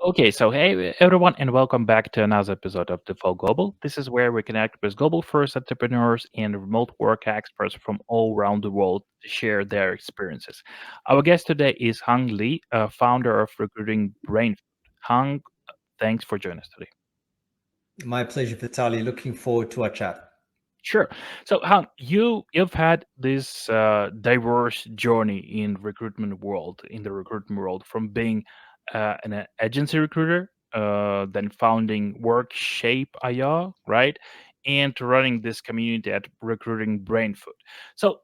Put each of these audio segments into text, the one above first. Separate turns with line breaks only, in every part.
Okay, so hey everyone, and welcome back to another episode of Default Global. This is where we connect with global first entrepreneurs and remote work experts from all around the world to share their experiences. Our guest today is Hung Lee, founder of Recruiting Brainfood. Hung, thanks for joining us today.
My pleasure, Vitali. Looking forward to our chat.
Sure. So, Han, you've had this diverse journey in the recruitment world, from being an agency recruiter, then founding Workshape.io, right, and to running this community at Recruiting Brainfood. So,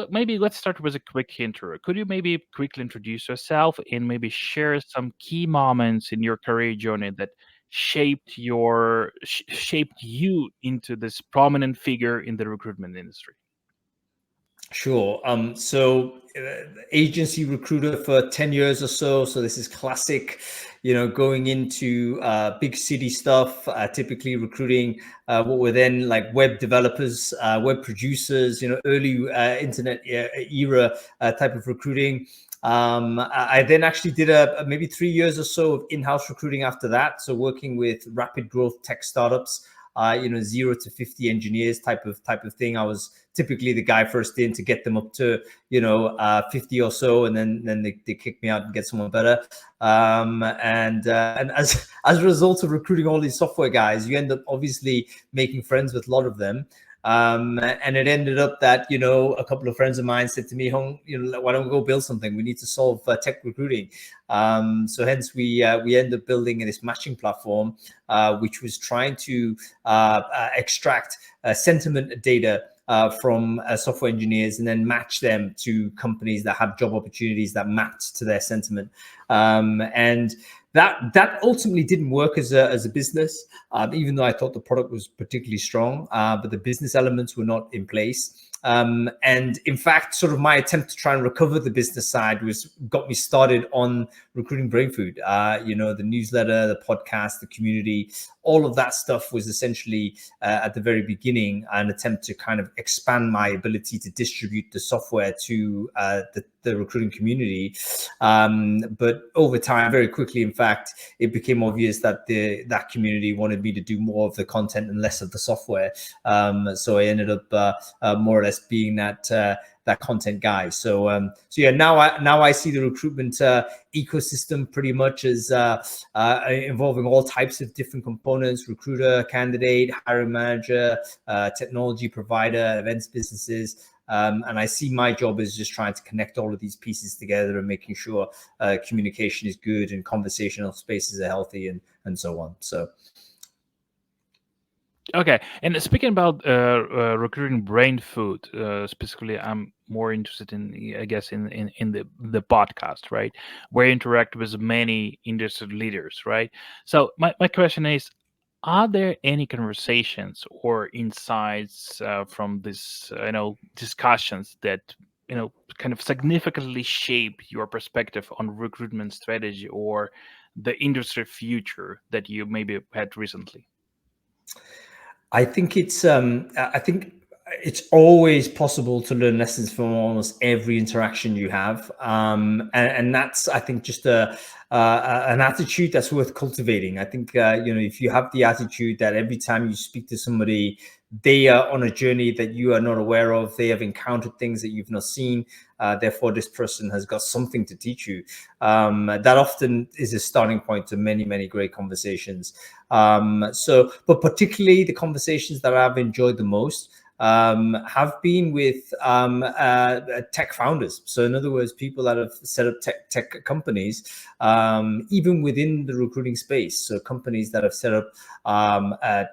maybe let's start with a quick intro. Could you maybe quickly introduce yourself and maybe share some key moments in your career journey that shaped you into this prominent figure in the recruitment industry?
Sure. Agency recruiter for 10 years or so. So this is classic, going into big city stuff, typically recruiting what were then like web developers, web producers, early internet era type of recruiting. I then actually did maybe 3 years or so of in-house recruiting after that. So working with rapid growth tech startups, 0 to 50 engineers type of thing. I was typically the guy first in to get them up to 50 or so, and then they kick me out and get someone better. And as a result of recruiting all these software guys, you end up obviously making friends with a lot of them. And it ended up that, a couple of friends of mine said to me, Hung, why don't we go build something? We need to solve tech recruiting. So hence we ended up building this matching platform, which was trying to extract sentiment data from software engineers and then match them to companies that have job opportunities that mapped to their sentiment. And that ultimately didn't work as a business, even though I thought the product was particularly strong, but the business elements were not in place. And in fact, sort of my attempt to try and recover the business side got me started on Recruiting Brainfood. The newsletter, the podcast, the community, all of that stuff was essentially at the very beginning an attempt to kind of expand my ability to distribute the software to the recruiting community. But over time, very quickly, in fact, it became obvious that that community wanted me to do more of the content and less of the software. So I ended up more or less being that content guy. So yeah, now I see the recruitment ecosystem pretty much as involving all types of different components: recruiter, candidate, hiring manager, technology provider, events businesses. And I see my job as just trying to connect all of these pieces together and making sure communication is good and conversational spaces are healthy and so on. So.
Okay, and speaking about recruiting Brainfood, specifically, I'm more interested in, I guess, in the podcast, right, where you interact with many industry leaders, right? So my question is, are there any conversations or insights from this, discussions that kind of significantly shape your perspective on recruitment strategy or the industry future that you maybe had recently?
I think it's always possible to learn lessons from almost every interaction you have, and that's, I think, just an attitude that's worth cultivating. I think if you have the attitude that every time you speak to somebody, they are on a journey that you are not aware of, they have encountered things that you've not seen. Therefore, this person has got something to teach you. That often is a starting point to many, many great conversations. But particularly the conversations that I've enjoyed the most have been with tech founders. So in other words, people that have set up tech companies, even within the recruiting space. So companies that have set up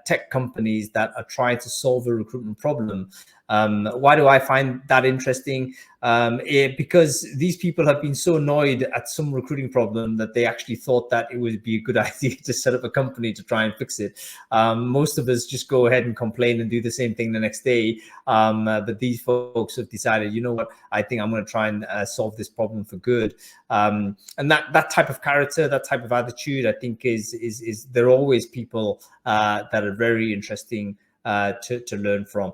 tech companies that are trying to solve a recruitment problem. Why do I find that interesting? Because these people have been so annoyed at some recruiting problem that they actually thought that it would be a good idea to set up a company to try and fix it. Most of us just go ahead and complain and do the same thing the next day. But these folks have decided, you know what, I think I'm going to try and solve this problem for good. And that type of character, that type of attitude, I think is there are always people that are very interesting to learn from.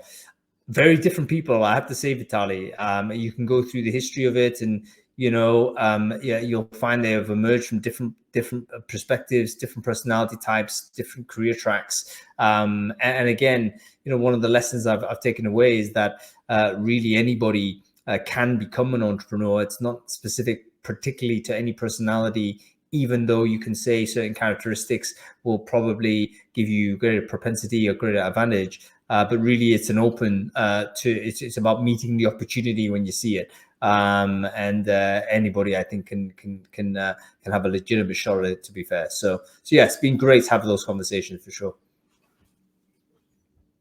Very different people, I have to say, Vitali. You can go through the history of it, and yeah, you'll find they have emerged from different perspectives, different personality types, different career tracks. And again, one of the lessons I've taken away is that really anybody can become an entrepreneur. It's not specific particularly to any personality, even though you can say certain characteristics will probably give you greater propensity or greater advantage. But really, it's an open it's about meeting the opportunity when you see it. And anybody, I think, can have a legitimate shot at it, to be fair. So yeah, it's been great to have those conversations for sure.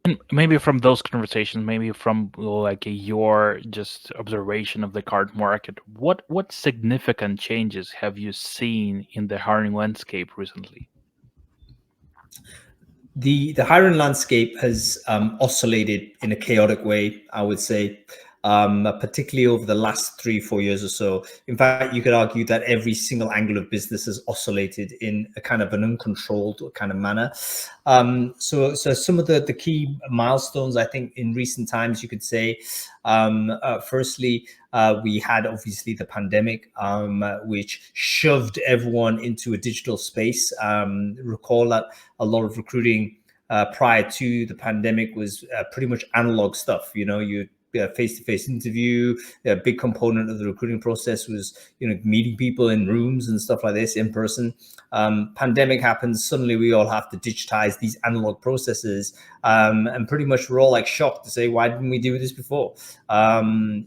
And maybe from those conversations, maybe from like your just observation of the current market, what significant changes have you seen in the hiring landscape recently?
The hiring landscape has oscillated in a chaotic way, I would say, particularly over the last 3-4 years or so. In fact, you could argue that every single angle of business has oscillated in a kind of an uncontrolled kind of manner. So some of the key milestones, I think, in recent times, you could say, firstly, we had obviously the pandemic, which shoved everyone into a digital space. Recall that a lot of recruiting prior to the pandemic was pretty much analog stuff. You face-to-face interview. A big component of the recruiting process was meeting people in rooms and stuff like this in person. Pandemic happens, suddenly we all have to digitize these analog processes, and pretty much we're all like shocked to say, why didn't we do this before? The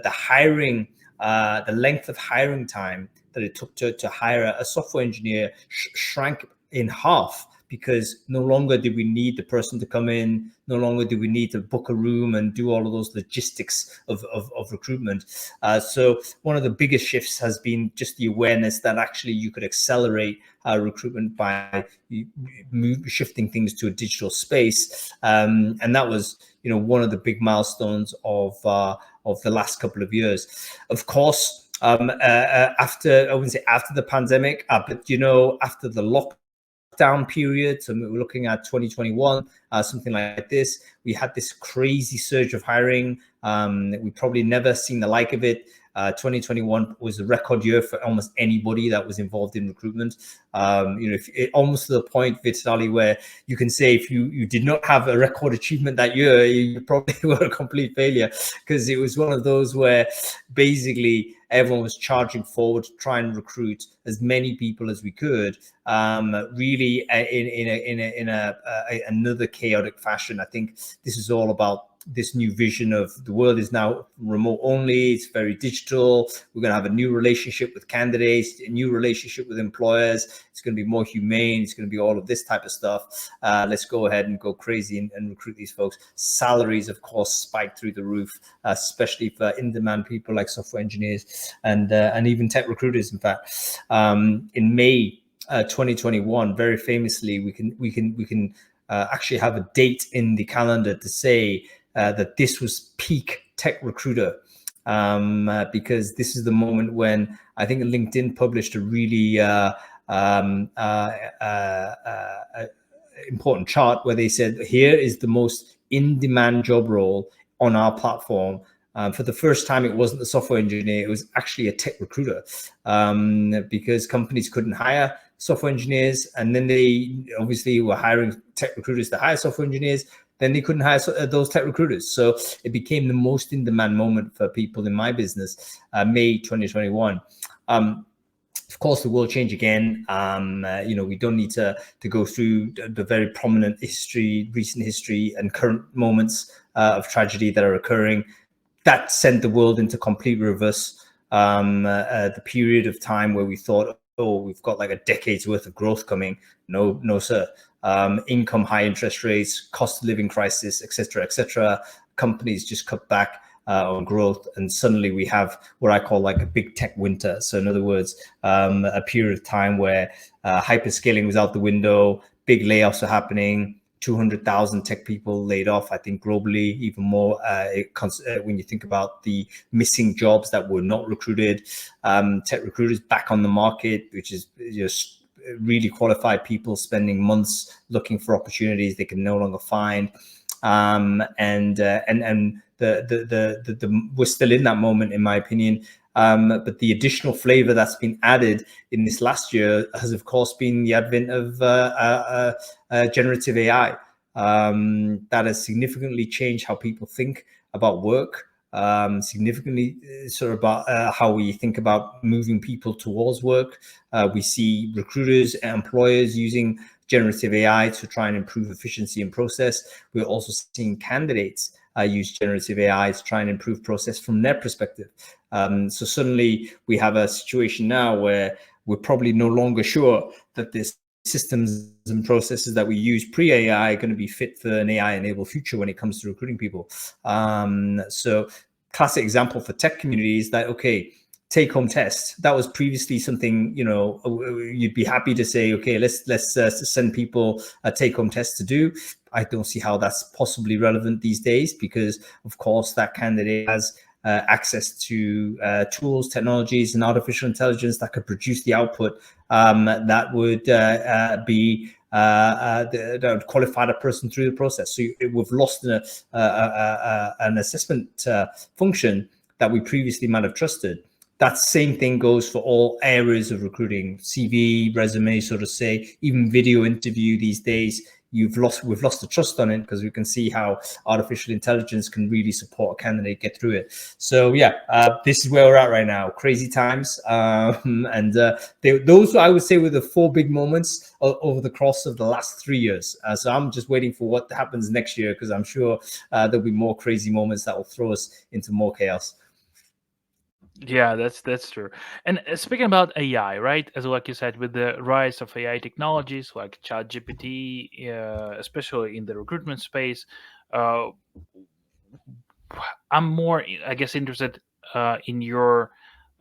hiring, the length of hiring time that it took to hire a software engineer shrank in half, because no longer did we need the person to come in, no longer do we need to book a room and do all of those logistics of recruitment. So one of the biggest shifts has been just the awareness that actually you could accelerate recruitment by shifting things to a digital space. And that was, one of the big milestones of the last couple of years. Of course, after, I wouldn't say after the pandemic, but after the lockdown period, so we're looking at 2021, something like this, we had this crazy surge of hiring. We probably never seen the like of it. 2021 was a record year for almost anybody that was involved in recruitment. Almost to the point, Vitaly, where you can say if you did not have a record achievement that year, you probably were a complete failure, because it was one of those where basically everyone was charging forward to try and recruit as many people as we could, really in another chaotic fashion. I think this is all about this new vision of the world is now remote only. It's very digital. We're going to have a new relationship with candidates, a new relationship with employers. It's going to be more humane. It's going to be all of this type of stuff. Let's go ahead and go crazy and recruit these folks. Salaries, of course, spiked through the roof, especially for in-demand people like software engineers and even tech recruiters. In fact, in May 2021, very famously, we can actually have a date in the calendar to say that this was peak tech recruiter, because this is the moment when I think LinkedIn published a really important chart where they said, here is the most in-demand job role on our platform. For the first time, it wasn't a software engineer, it was actually a tech recruiter, because companies couldn't hire software engineers, and then they obviously were hiring tech recruiters to hire software engineers. Then they couldn't hire those tech recruiters. So it became the most in-demand moment for people in my business, May 2021. Of course, the world changed again. We don't need to go through the very prominent recent history and current moments of tragedy that are occurring. That sent the world into complete reverse. The period of time where we thought, oh, we've got like a decade's worth of growth coming. No, sir. Income, high interest rates, cost of living crisis, etc. Companies just cut back on growth, and suddenly we have what I call like a big tech winter. So in other words, a period of time where hyperscaling was out the window, big layoffs are happening. 200,000 tech people laid off, I think globally, even more when you think about the missing jobs that were not recruited. Tech recruiters back on the market, which is just really qualified people spending months looking for opportunities they can no longer find. We're still in that moment, in my opinion. But the additional flavor that's been added in this last year has, of course, been the advent of generative AI. That has significantly changed how people think about work, significantly sort of about how we think about moving people towards work. We see recruiters and employers using generative AI to try and improve efficiency and process. We're also seeing candidates use generative AI to try and improve process from their perspective. So suddenly we have a situation now where we're probably no longer sure that the systems and processes that we use pre-AI are going to be fit for an AI-enabled future when it comes to recruiting people. So classic example for tech community is that, okay, take-home test. That was previously something, you know, you'd be happy to say, okay, let's send people a take-home test to do. I don't see how that's possibly relevant these days because, of course, that candidate has access to tools, technologies, and artificial intelligence that could produce the output that would be that would qualify the person through the process. So we've lost an assessment function that we previously might have trusted. That same thing goes for all areas of recruiting: CV, resume, so to say, even video interview these days. We've lost the trust on it because we can see how artificial intelligence can really support a candidate get through it. So yeah, this is where we're at right now. Crazy times, and those I would say were the four big moments over the course of the last 3 years. So I'm just waiting for what happens next year because I'm sure there'll be more crazy moments that will throw us into more chaos.
Yeah, that's true. And speaking about AI, right? As like you said, with the rise of AI technologies like ChatGPT, especially in the recruitment space, uh, I'm more, I guess, interested in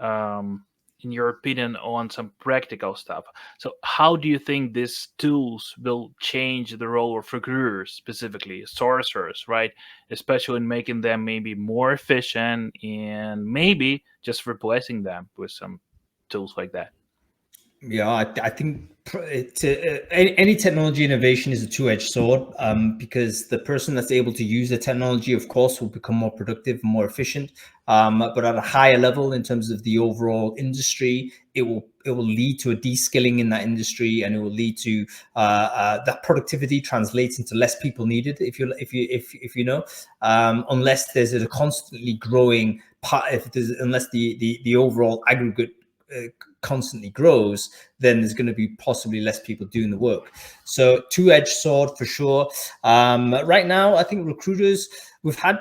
um, your opinion on some practical stuff. So, how do you think these tools will change the role of recruiters, specifically sourcers, right? Especially in making them maybe more efficient and maybe just replacing them with some tools like that.
Yeah, I think any technology innovation is a two-edged sword, because the person that's able to use the technology, of course, will become more productive and more efficient. But at a higher level, in terms of the overall industry, it will lead to a de-skilling in that industry, and it will lead to that productivity translates into less people needed. If you know, unless there's a constantly growing part, unless the overall aggregate constantly grows, then there's going to be possibly less people doing the work. So two-edged sword for sure. Right now, I think recruiters, we've had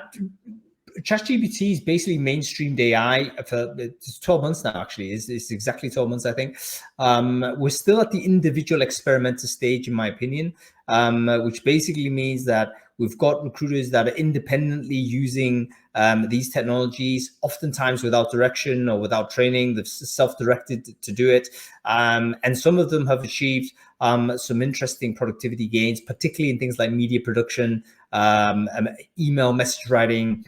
ChatGPT is basically mainstreamed AI for 12 months now, actually. It's exactly 12 months, I think. We're still at the individual experimenter stage, in my opinion, which basically means that we've got recruiters that are independently using these technologies, oftentimes without direction or without training. They've self-directed to do it. And some of them have achieved some interesting productivity gains, particularly in things like media production, email message writing,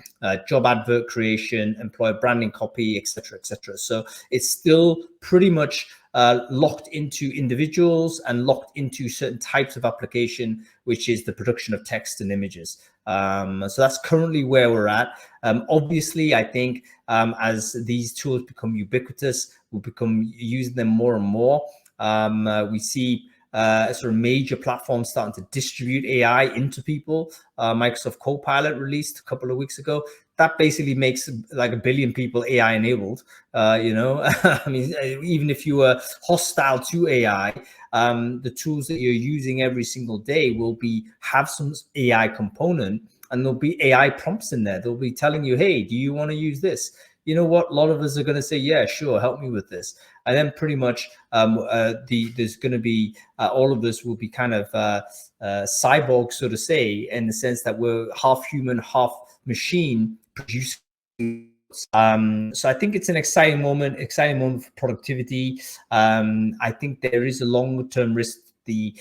job advert creation, employer branding copy, etc., etc. So it's still pretty much locked into individuals and locked into certain types of application, which is the production of text and images. So that's currently where we're at. Obviously, I think as these tools become ubiquitous, we'll become using them more and more. We see sort of major platforms starting to distribute AI into people. Microsoft Copilot released a couple of weeks ago. That basically makes like 1 billion people AI enabled. I mean, even if you were hostile to AI, the tools that you're using every single day will have some AI component, and there'll be AI prompts in there. They'll be telling you, hey, do you want to use this? You know what? A lot of us are going to say, yeah, sure, help me with this. And then pretty much there's going to be all of us will be kind of cyborgs, so to say, in the sense that we're half human, half machine producing. So I think it's an exciting moment for productivity. I think there is a longer-term risk. The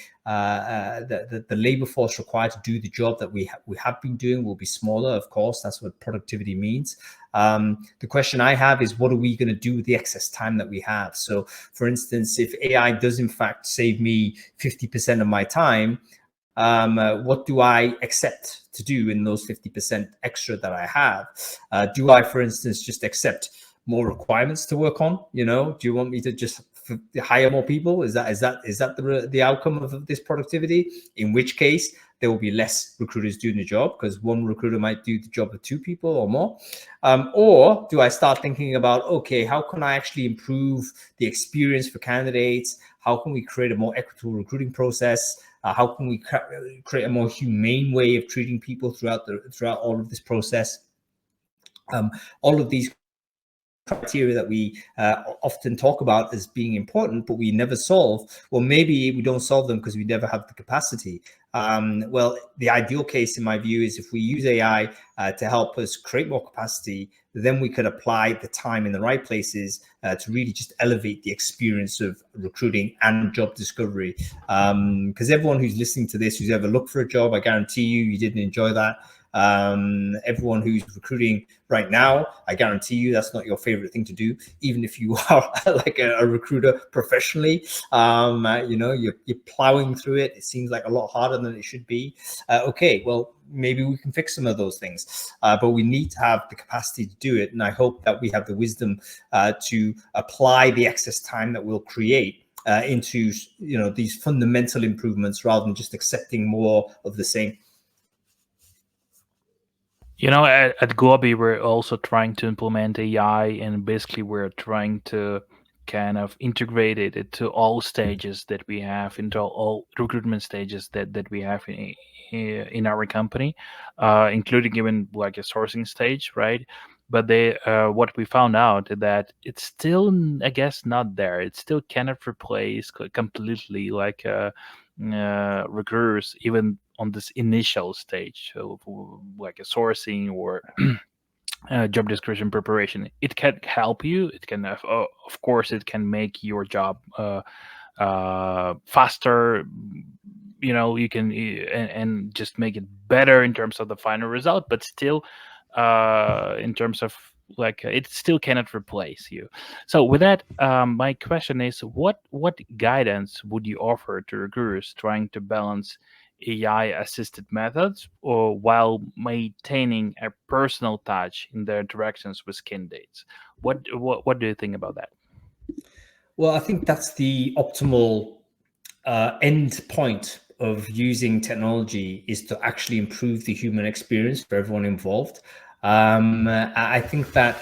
labor force required to do the job that we have been doing will be smaller. Of course, that's what productivity means. The question I have is, what are we going to do with the excess time that we have? So, for instance, if AI does in fact save me 50% of my time, what do I accept to do in those 50% extra that I have? Do I, for instance, just accept more requirements to work on? You know, do you want me to just hire more people? Is that the outcome of this productivity? In which case, there will be less recruiters doing the job, because one recruiter might do the job of two people or more. Or do I start thinking about, okay, how can I actually improve the experience for candidates? How can we create a more equitable recruiting process? How can we create a more humane way of treating people throughout all of this process? All of these criteria that we often talk about as being important, but we never solve. Well, maybe we don't solve them because we never have the capacity. Well, the ideal case, in my view, is if we use AI to help us create more capacity, then we could apply the time in the right places to really just elevate the experience of recruiting and job discovery. Because everyone who's listening to this, who's ever looked for a job, I guarantee you didn't enjoy that. Everyone who's recruiting right now, I guarantee you that's not your favorite thing to do, even if you are like a recruiter professionally. You know, you're plowing through it. It seems like a lot harder than it should be. Okay, well, maybe we can fix some of those things, but we need to have the capacity to do it. And I hope that we have the wisdom to apply the excess time that we'll create into, you know, these fundamental improvements, rather than just accepting more of the same.
You know, at Gobi, we're also trying to implement AI, and basically we're trying to kind of integrate it into all stages that we have, into all recruitment stages that we have in our company, including even like a sourcing stage, right? But they, what we found out that it's still, I guess, not there. It still cannot replace completely like recruiters, even on this initial stage, so like a sourcing or job description preparation. It can help you. It can have, of course, it can make your job faster. You know, you can and just make it better in terms of the final result, but still in terms of like it still cannot replace you. So with that, my question is, what guidance would you offer to recruiters trying to balance AI assisted methods or while maintaining a personal touch in their interactions with candidates? What do you think about that?
Well, I think that's the optimal end point of using technology, is to actually improve the human experience for everyone involved. I think that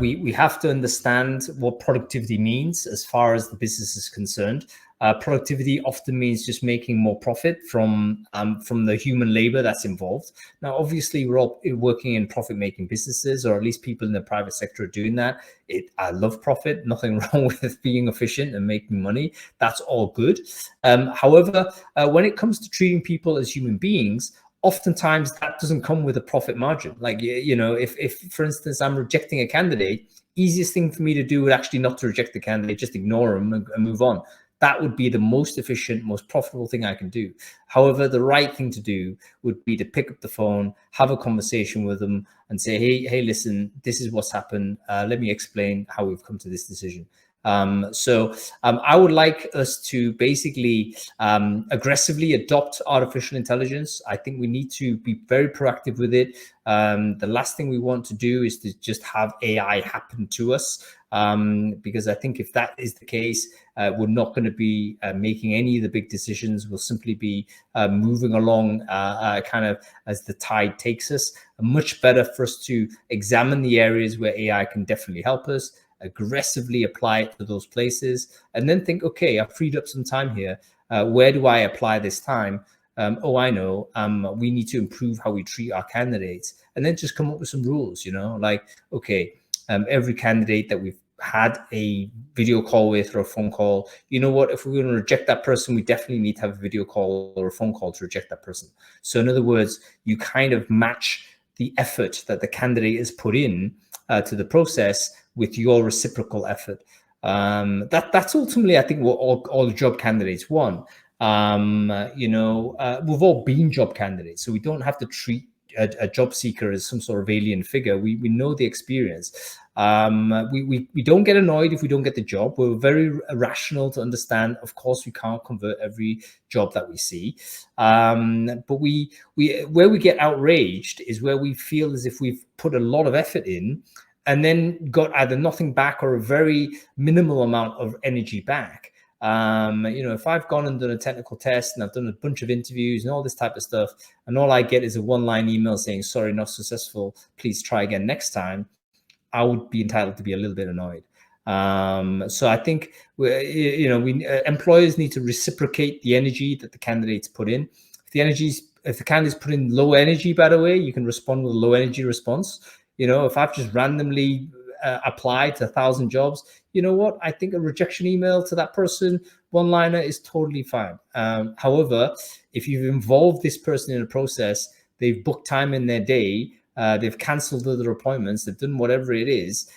we have to understand what productivity means as far as the business is concerned. Productivity often means just making more profit from the human labor that's involved. Now, obviously, we're all working in profit-making businesses, or at least people in the private sector are doing that. I love profit. Nothing wrong with being efficient and making money. That's all good. However, when it comes to treating people as human beings, oftentimes that doesn't come with a profit margin. Like, you know, if for instance, I'm rejecting a candidate, easiest thing for me to do would actually not to reject the candidate, just ignore them and move on. That would be the most efficient, most profitable thing I can do. However, the right thing to do would be to pick up the phone, have a conversation with them and say, hey, listen, this is what's happened. Let me explain how we've come to this decision. So I would like us to basically aggressively adopt artificial intelligence. I think we need to be very proactive with it. The last thing we want to do is to just have AI happen to us, because I think if that is the case, we're not going to be making any of the big decisions. We'll simply be moving along kind of as the tide takes us. Much better for us to examine the areas where AI can definitely help us, aggressively apply it to those places, and then think, okay, I've freed up some time here. Where do I apply this time? Oh, I know. We need to improve how we treat our candidates, and then just come up with some rules, you know, like, okay, every candidate that we've had a video call with or a phone call, you know what, if we're going to reject that person, we definitely need to have a video call or a phone call to reject that person. So in other words, you kind of match the effort that the candidate has put in to the process with your reciprocal effort. That's ultimately, I think, what all job candidates want. You know, we've all been job candidates, so we don't have to treat a job seeker as some sort of alien figure. We know the experience. We don't get annoyed if we don't get the job. We're very rational to understand, of course, we can't convert every job that we see. But where we get outraged is where we feel as if we've put a lot of effort in, and then got either nothing back or a very minimal amount of energy back. If I've gone and done a technical test and I've done a bunch of interviews and all this type of stuff, and all I get is a one-line email saying, sorry, not successful, please try again next time, I would be entitled to be a little bit annoyed. So I think employers need to reciprocate the energy that the candidates put in. If the candidates put in low energy, by the way, you can respond with a low energy response. If I've just randomly applied to 1,000 jobs, you know what? I think a rejection email to that person, one-liner, is totally fine. However, if you've involved this person in a process, they've booked time in their day, they've cancelled other appointments, they've done whatever it is,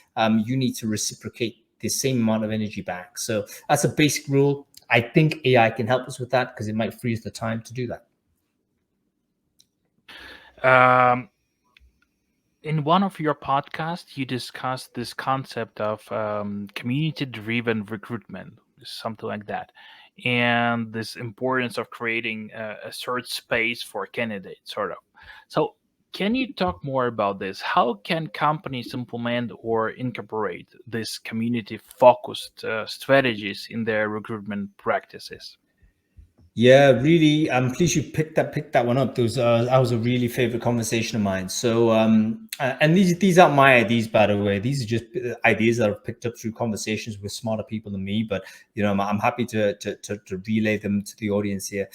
you need to reciprocate the same amount of energy back. So that's a basic rule. I think AI can help us with that because it might free us the time to do that.
In one of your podcasts, you discussed this concept of community-driven recruitment, something like that, and this importance of creating a sort of space for candidates, sort of. So, can you talk more about this? How can companies implement or incorporate these community-focused strategies in their recruitment practices?
Yeah, really. I'm pleased you picked that one up. That was a really favorite conversation of mine. So, and these aren't my ideas, by the way. These are just ideas that I've picked up through conversations with smarter people than me. But I'm happy to relay them to the audience here.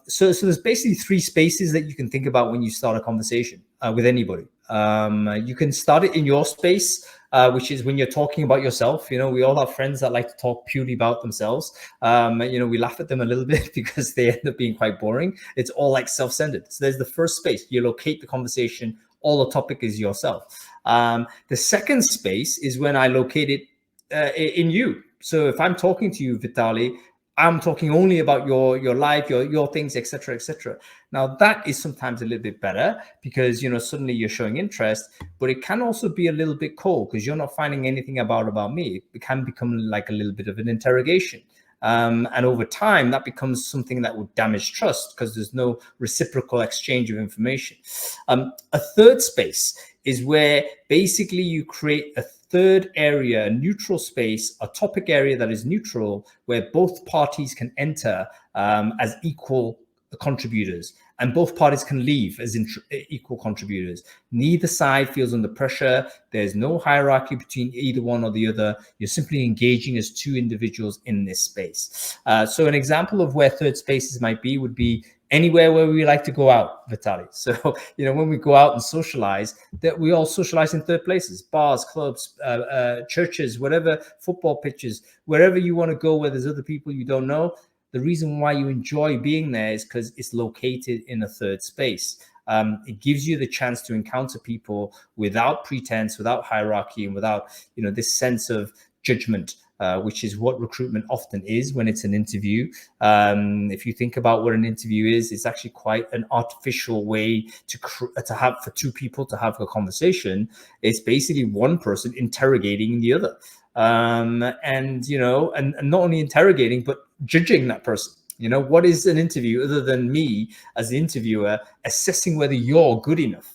So there's basically three spaces that you can think about when you start a conversation with anybody. You can start it in your space, which is when you're talking about yourself. We all have friends that like to talk purely about themselves. We laugh at them a little bit because they end up being quite boring. It's all like self-centered. So there's the first space. You locate the conversation. All the topic is yourself. The second space is when I locate it in you. So if I'm talking to you, Vitali, I'm talking only about your life, your things, etc., etc. Now that is sometimes a little bit better because suddenly you're showing interest, but it can also be a little bit cold because you're not finding anything about me. It can become like a little bit of an interrogation. And over time, that becomes something that would damage trust because there's no reciprocal exchange of information. A third space is where basically you create a third area, a neutral space, a topic area that is neutral, where both parties can enter as equal contributors, and both parties can leave as equal contributors. Neither side feels under pressure. There's no hierarchy between either one or the other. You're simply engaging as two individuals in this space. So an example of where third spaces might be would be anywhere where we like to go out, Vitaly. So, when we go out and socialize, that we all socialize in third places, bars, clubs, churches, whatever, football pitches, wherever you want to go where there's other people you don't know. The reason why you enjoy being there is because it's located in a third space. It gives you the chance to encounter people without pretense, without hierarchy, and without, this sense of judgment. Which is what recruitment often is when it's an interview. If you think about what an interview is, it's actually quite an artificial way to have for two people to have a conversation. It's basically one person interrogating the other, and not only interrogating but judging that person. What is an interview other than me as the interviewer assessing whether you're good enough?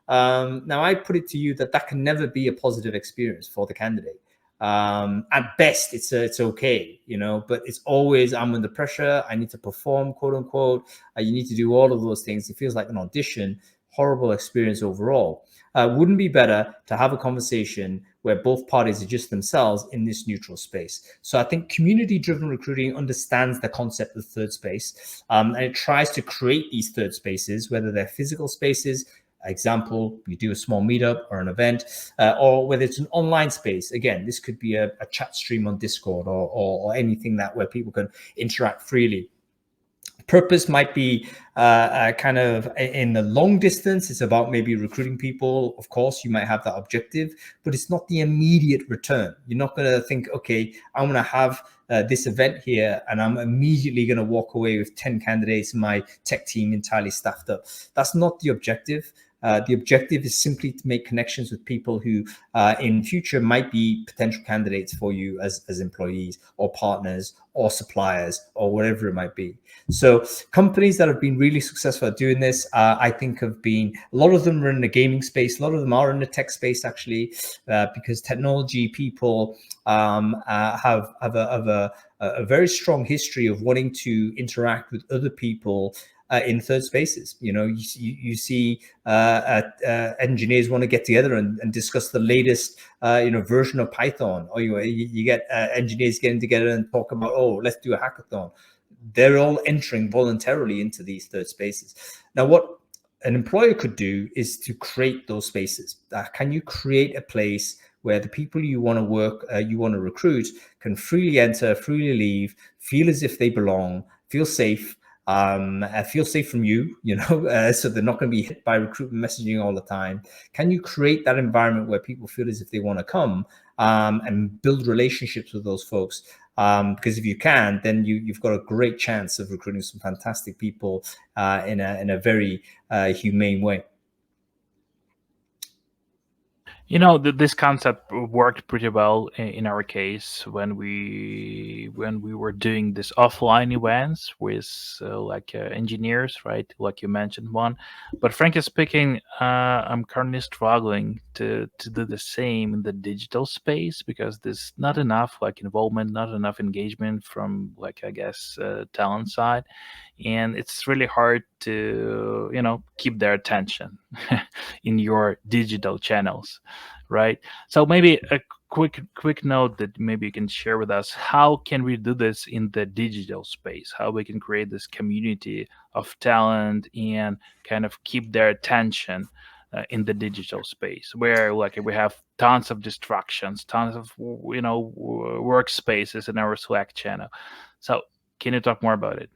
Now, I put it to you that can never be a positive experience for the candidate. At best, it's okay, but it's always I'm under pressure. I need to perform, quote unquote. You need to do all of those things. It feels like an audition. Horrible experience overall. Wouldn't be better to have a conversation where both parties are just themselves in this neutral space? So I think community-driven recruiting understands the concept of third space, and it tries to create these third spaces, whether they're physical spaces. Example, you do a small meetup or an event, or whether it's an online space. Again, this could be a chat stream on Discord or anything where people can interact freely. Purpose might be kind of in the long distance. It's about maybe recruiting people. Of course, you might have that objective, but it's not the immediate return. You're not going to think, okay, I'm going to have this event here and I'm immediately going to walk away with 10 candidates and my tech team entirely staffed up. That's not the objective. The objective is simply to make connections with people who in future might be potential candidates for you as employees or partners or suppliers or whatever it might be. So companies that have been really successful at doing this, I think have been, a lot of them are in the gaming space, a lot of them are in the tech space actually, because technology people have a very strong history of wanting to interact with other people in third spaces. You see engineers want to get together and discuss the latest version of Python, or you get engineers getting together and talk about, oh, let's do a hackathon. They're all entering voluntarily into these third spaces. Now, what an employer could do is to create those spaces. Can you create a place where the people you want to work, you want to recruit, can freely enter, freely leave, feel as if they belong, feel safe, feel safe from you, so they're not going to be hit by recruitment messaging all the time. Can you create that environment where people feel as if they want to come and build relationships with those folks? Because if you can, then you've got a great chance of recruiting some fantastic people in a very humane way.
This concept worked pretty well in our case when we were doing this offline events with engineers, right? Like you mentioned one. But frankly speaking, I'm currently struggling to do the same in the digital space because there's not enough involvement, not enough engagement from talent side, and it's really hard to keep their attention in your digital channels, right? So maybe a quick note that maybe you can share with us: how can we do this in the digital space? How we can create this community of talent and kind of keep their attention in the digital space, where we have tons of distractions, tons of workspaces in our Slack channel. So can you talk more about it?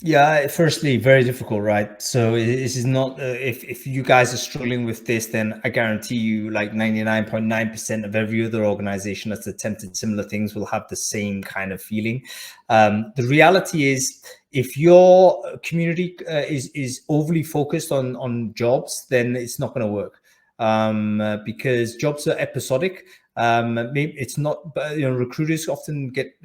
Yeah, firstly, very difficult, right? So this is not, if you guys are struggling with this, then I guarantee you like 99.9% of every other organization that's attempted similar things will have the same kind of feeling. The reality is, if your community is overly focused on jobs, then it's not going to work, because jobs are episodic. Maybe it's not, but recruiters often get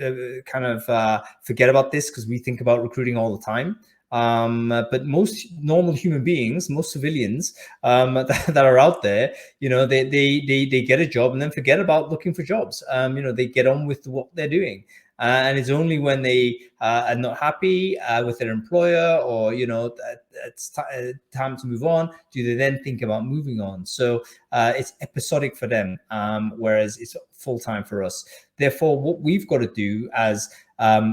forget about this because we think about recruiting all the time. But most normal human beings, most civilians that are out there, they get a job and then forget about looking for jobs. They get on with what they're doing. And it's only when they are not happy with their employer, or it's time to move on, do they then think about moving on. So it's episodic for them, whereas it's full time for us. Therefore, what we've got to do as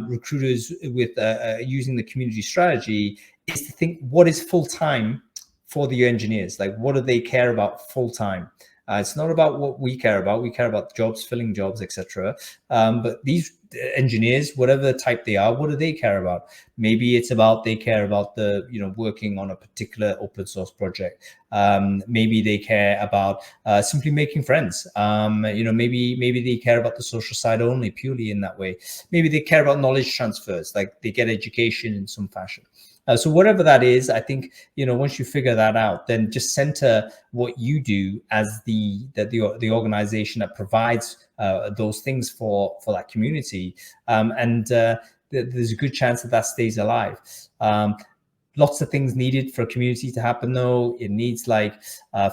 recruiters with using the community strategy is to think, what is full time for the engineers? Like, what do they care about full time? It's not about what we care about. We care about jobs, filling jobs, etc. But these engineers, whatever type they are, what do they care about? Maybe it's about, they care about the working on a particular open source project. Maybe they care about simply making friends. Maybe they care about the social side only, purely in that way. Maybe they care about knowledge transfers, like they get education in some fashion. So whatever that is, I think, once you figure that out, then just center what you do as the organization that provides those things for that community, and there's a good chance that stays alive. Lots of things needed for a community to happen, though. It needs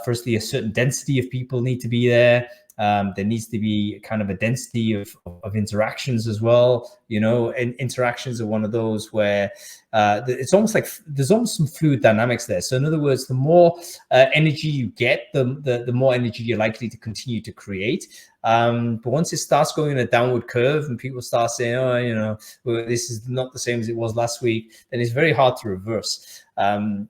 firstly, a certain density of people need to be there. There needs to be kind of a density of interactions as well. And interactions are one of those where it's almost like there's almost some fluid dynamics there. So in other words, the more energy you get, the more energy you're likely to continue to create. But once it starts going in a downward curve and people start saying, oh, well, this is not the same as it was last week, then it's very hard to reverse.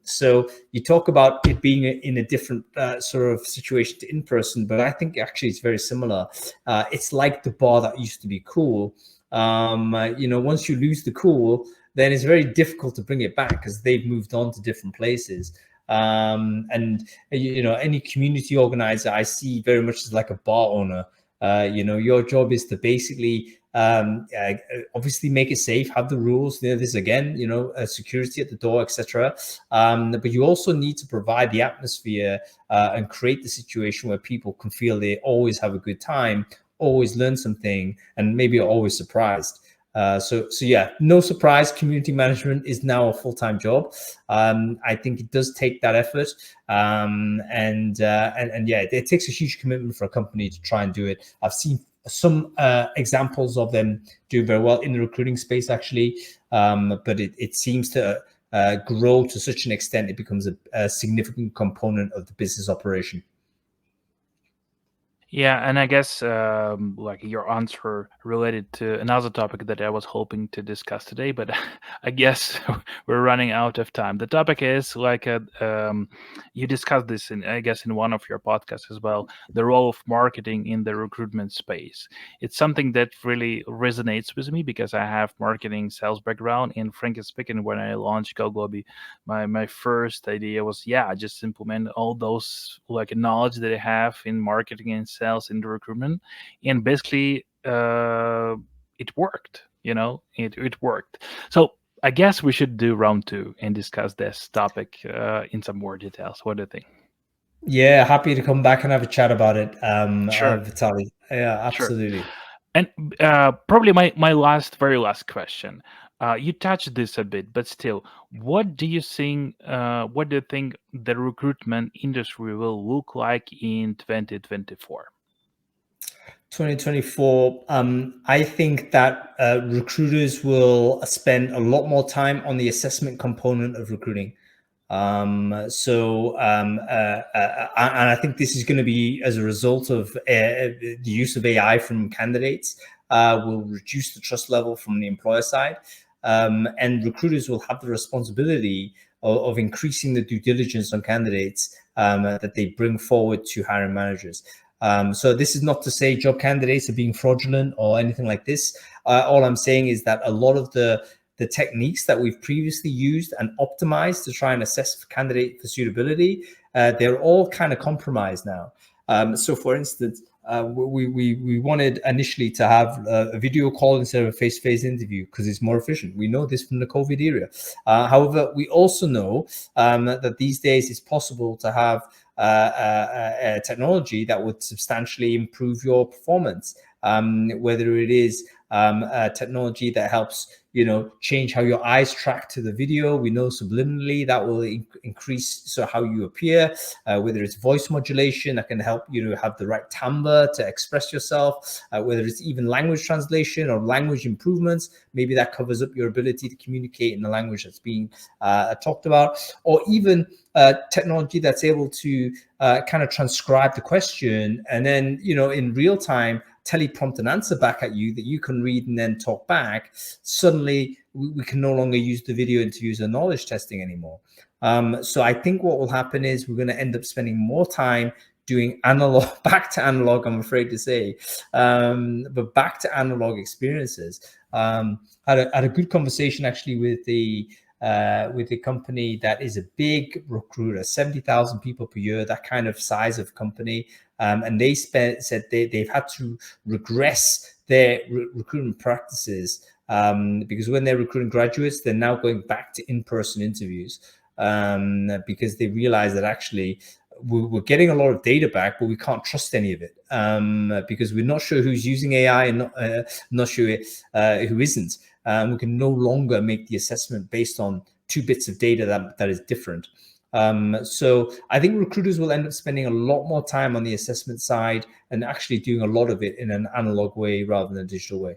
So you talk about it being in a different sort of situation to in-person, but I think actually it's very similar. It's like the bar that used to be cool. Once you lose the cool, then it's very difficult to bring it back because they've moved on to different places. And any community organizer I see very much as like a bar owner. Your job is to basically obviously make it safe, have the rules. This again, security at the door, etc. But you also need to provide the atmosphere and create the situation where people can feel they always have a good time, always learn something, and maybe are always surprised. So yeah, no surprise, community management is now a full-time job. I think it does take that effort, and yeah, it takes a huge commitment for a company to try and do it. I've seen some examples of them doing very well in the recruiting space, actually, but it seems to grow to such an extent it becomes a significant component of the business operation.
Yeah, and I guess like your answer related to another topic that I was hoping to discuss today, but I guess we're running out of time. The topic is like you discussed this in, I guess, in one of your podcasts as well, the role of marketing in the recruitment space. It's something that really resonates with me because I have marketing sales background. And frankly speaking, when I launched GoGloby, my first idea was, yeah, just implement all those like knowledge that I have in marketing and sales into recruitment, and basically it worked. It worked. So I guess we should do round two and discuss this topic in some more details. What do you think?
Yeah, happy to come back and have a chat about it,
Sure,
Vitaly. Yeah,
sure.
absolutely.
And probably my very last question. You touched this a bit, but still, what do you think? What do you think the recruitment industry will look like in 2024?
2024, I think that recruiters will spend a lot more time on the assessment component of recruiting. And I think this is going to be as a result of the use of AI from candidates, will reduce the trust level from the employer side. And recruiters will have the responsibility of increasing the due diligence on candidates that they bring forward to hiring managers. So this is not to say job candidates are being fraudulent or anything like this. All I'm saying is that a lot of the techniques that we've previously used and optimized to try and assess candidate for suitability, they're all kind of compromised now. So for instance, we wanted initially to have a video call instead of a face-to-face interview because it's more efficient. We know this from the COVID era. However, we also know that these days it's possible to have a technology that would substantially improve your performance, whether it is technology that helps change how your eyes track to the video. We know subliminally that will increase how you appear, whether it's voice modulation that can help you have the right timbre to express yourself, whether it's even language translation or language improvements, maybe that covers up your ability to communicate in the language that's being talked about, or even technology that's able to kind of transcribe the question and then in real time teleprompt an answer back at you that you can read and then talk back. Suddenly we can no longer use the video into user knowledge testing anymore. So I think what will happen is we're going to end up spending more time doing analog, back to analog, I'm afraid to say, but back to analog experiences. Had a good conversation actually with the company that is a big recruiter, 70,000 people per year, that kind of size of company. And they said they've had to regress their recruitment practices because when they're recruiting graduates, they're now going back to in-person interviews because they realize that actually we're getting a lot of data back, but we can't trust any of it because we're not sure who's using AI and not sure who isn't. We can no longer make the assessment based on 2 bits of data that is different. So I think recruiters will end up spending a lot more time on the assessment side and actually doing a lot of it in an analog way rather than a digital way.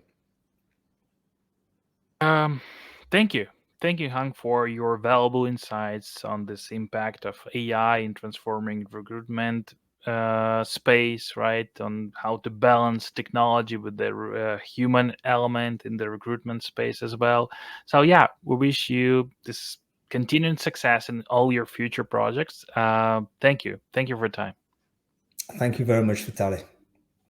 Um, Thank you. Thank you, Hang, for your valuable insights on this impact of AI in transforming recruitment space, right? On how to balance technology with the human element in the recruitment space as well. So, yeah, we wish you this continued success in all your future projects. Thank you. Thank you for your time.
Thank you very much, Vitaly.